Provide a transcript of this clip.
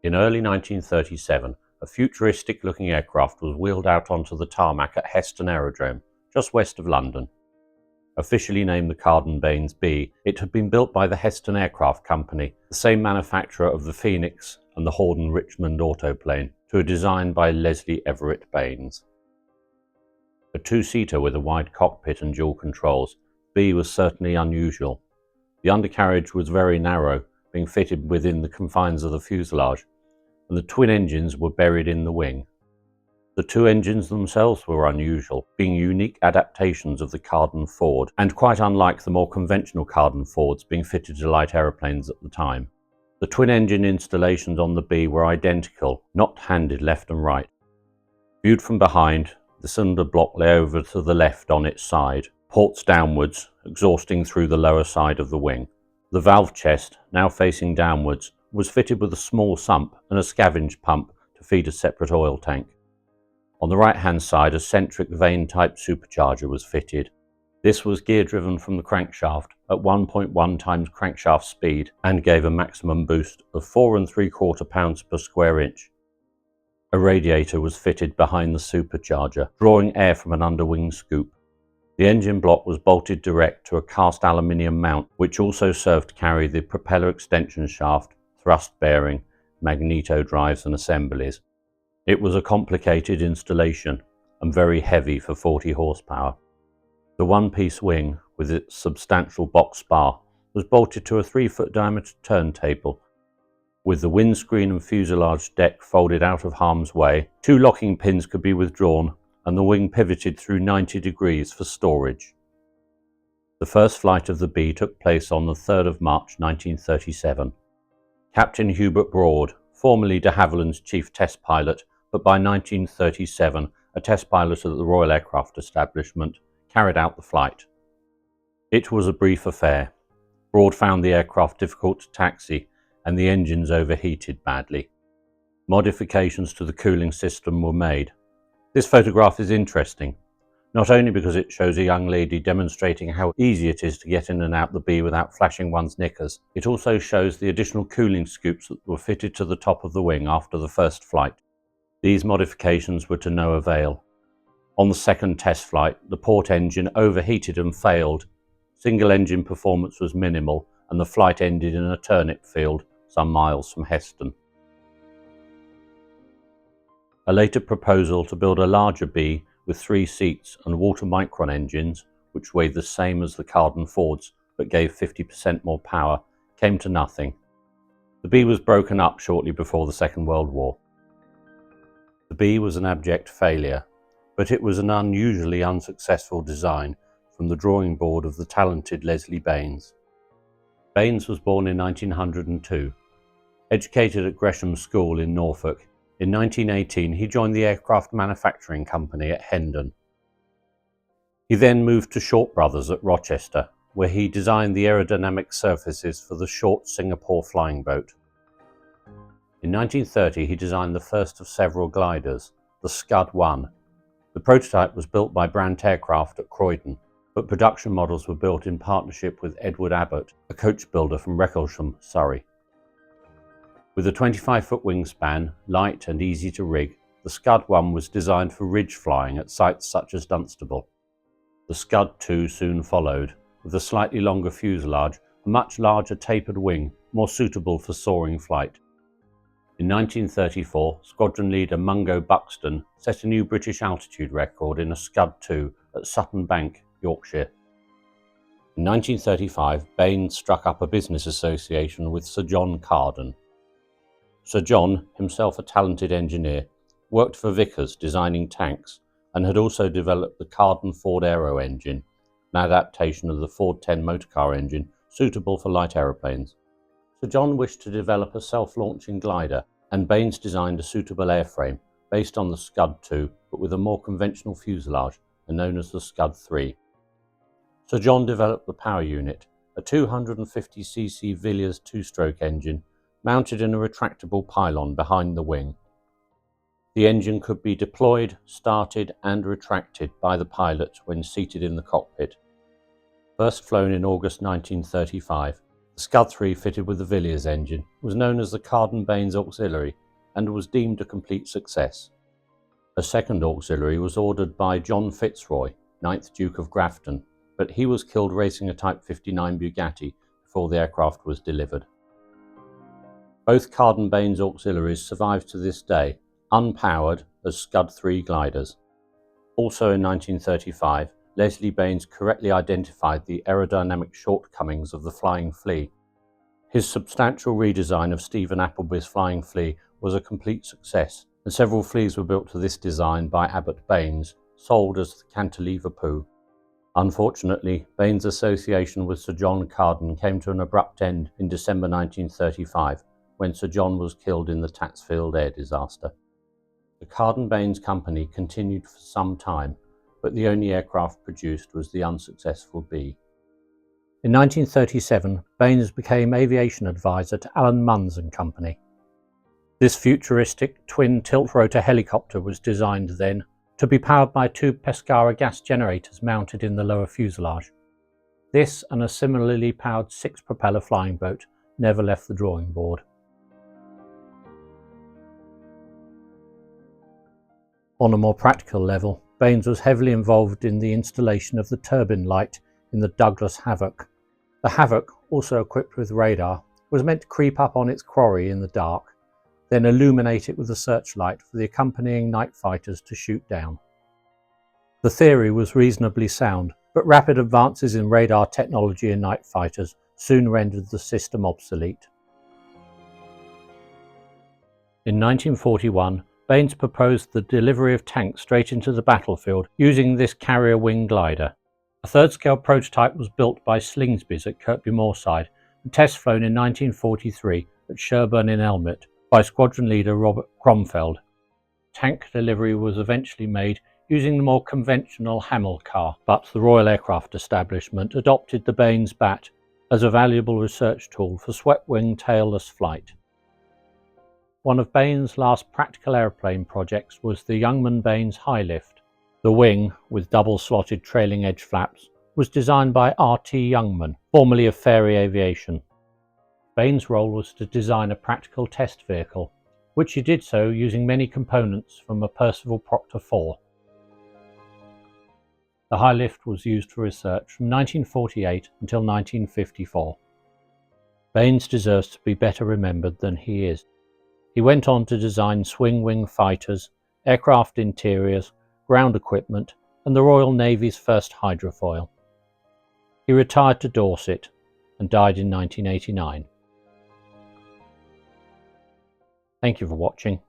In early 1937, a futuristic-looking aircraft was wheeled out onto the tarmac at Heston Aerodrome, just west of London. Officially named the Carden-Baynes Bee, it had been built by the Heston Aircraft Company, the same manufacturer of the Phoenix and the Horden-Richmond autoplane, to a design by Leslie Everett Baynes. A two-seater with a wide cockpit and dual controls, Bee was certainly unusual. The undercarriage was very narrow, being fitted within the confines of the fuselage, and the twin engines were buried in the wing. The two engines themselves were unusual, being unique adaptations of the Carden Ford, and quite unlike the more conventional Carden Fords being fitted to light aeroplanes at the time. The twin-engine installations on the Bee were identical, not handed left and right. Viewed from behind, the cylinder block lay over to the left on its side, ports downwards, exhausting through the lower side of the wing. The valve chest, now facing downwards, was fitted with a small sump and a scavenge pump to feed a separate oil tank. On the right-hand side, a centric vane-type supercharger was fitted. This was gear-driven from the crankshaft at 1.1 times crankshaft speed and gave a maximum boost of 4 3/4 pounds per square inch. A radiator was fitted behind the supercharger, drawing air from an underwing scoop. The engine block was bolted direct to a cast aluminium mount, which also served to carry the propeller extension shaft, thrust bearing, magneto drives and assemblies. It was a complicated installation and very heavy for 40 horsepower. The one-piece wing, with its substantial box spar, was bolted to a 3-foot diameter turntable. With the windscreen and fuselage deck folded out of harm's way, 2 locking pins could be withdrawn and the wing pivoted through 90 degrees for storage. The first flight of the Bee took place on the 3rd of March 1937. Captain Hubert Broad, formerly de Havilland's chief test pilot, but by 1937 a test pilot at the Royal Aircraft Establishment, carried out the flight. It was a brief affair. Broad found the aircraft difficult to taxi and the engines overheated badly. Modifications to the cooling system were made. This photograph is interesting, not only because it shows a young lady demonstrating how easy it is to get in and out the Bee without flashing one's knickers, it also shows the additional cooling scoops that were fitted to the top of the wing after the first flight. These modifications were to no avail. On the second test flight, the port engine overheated and failed. Single engine performance was minimal and the flight ended in a turnip field some miles from Heston. A later proposal to build a larger Bee with 3 seats and water micron engines, which weighed the same as the Carden Fords but gave 50% more power, came to nothing. The Bee was broken up shortly before the Second World War. The Bee was an abject failure, but it was an unusually unsuccessful design from the drawing board of the talented Leslie Baynes. Baynes was born in 1902. Educated at Gresham School in Norfolk, in 1918 he joined the aircraft manufacturing company at Hendon. He then moved to Short Brothers at Rochester, where he designed the aerodynamic surfaces for the Short Singapore flying boat. In 1930 he designed the first of several gliders, the Scud-1. The prototype was built by Brandt Aircraft at Croydon, but production models were built in partnership with Edward Abbott, a coach builder from Wrecklesham, Surrey. With a 25-foot wingspan, light and easy to rig, the Scud-1 was designed for ridge flying at sites such as Dunstable. The Scud-2 soon followed, with a slightly longer fuselage, a much larger tapered wing, more suitable for soaring flight. In 1934, squadron leader Mungo Buxton set a new British altitude record in a Scud-2 at Sutton Bank, Yorkshire. In 1935, Baynes struck up a business association with Sir John Carden. Sir John, himself a talented engineer, worked for Vickers designing tanks and had also developed the Carden Ford Aero engine, an adaptation of the Ford 10 motorcar engine suitable for light aeroplanes. Sir John wished to develop a self-launching glider, and Baynes designed a suitable airframe based on the Scud-2 but with a more conventional fuselage and known as the Scud-3. Sir John developed the power unit, a 250cc Villiers 2-stroke engine mounted in a retractable pylon behind the wing. The engine could be deployed, started and retracted by the pilot when seated in the cockpit. First flown in August 1935, the Scud 3, fitted with the Villiers engine, was known as the Carden-Baynes Auxiliary and was deemed a complete success. A second auxiliary was ordered by John Fitzroy, 9th Duke of Grafton, but he was killed racing a Type 59 Bugatti before the aircraft was delivered. Both Carden-Baynes auxiliaries survive to this day, unpowered as Scud 3 gliders. Also in 1935, Leslie Baynes correctly identified the aerodynamic shortcomings of the Flying Flea. His substantial redesign of Stephen Appleby's Flying Flea was a complete success, and several fleas were built to this design by Abbott Baynes, sold as the Cantilever Pooh. Unfortunately, Baynes' association with Sir John Carden came to an abrupt end in December 1935, when Sir John was killed in the Tatsfield air disaster. The Carden-Baynes Company continued for some time, but the only aircraft produced was the unsuccessful Bee. In 1937, Baynes became aviation advisor to Alan Munns and Company. This futuristic twin tilt-rotor helicopter was designed then to be powered by two Pescara gas generators mounted in the lower fuselage. This and a similarly powered 6-propeller flying boat never left the drawing board. On a more practical level, Baynes was heavily involved in the installation of the turbine light in the Douglas Havoc. The Havoc, also equipped with radar, was meant to creep up on its quarry in the dark, then illuminate it with a searchlight for the accompanying night fighters to shoot down. The theory was reasonably sound, but rapid advances in radar technology in night fighters soon rendered the system obsolete. In 1941, Baynes proposed the delivery of tanks straight into the battlefield using this carrier wing glider. A third-scale prototype was built by Slingsby's at Kirkby Moorside and test flown in 1943 at Sherburn in Elmet by squadron leader Robert Cromfeld. Tank delivery was eventually made using the more conventional Hamilcar, but the Royal Aircraft Establishment adopted the Baynes Bat as a valuable research tool for swept-wing tailless flight. One of Baynes' last practical aeroplane projects was the Youngman Baynes High Lift. The wing, with double-slotted trailing edge flaps, was designed by R.T. Youngman, formerly of Fairey Aviation. Baynes' role was to design a practical test vehicle, which he did so using many components from a Percival Proctor IV. The High Lift was used for research from 1948 until 1954. Baynes deserves to be better remembered than he is. He went on to design swing-wing fighters, aircraft interiors, ground equipment, and the Royal Navy's first hydrofoil. He retired to Dorset and died in 1989. Thank you for watching.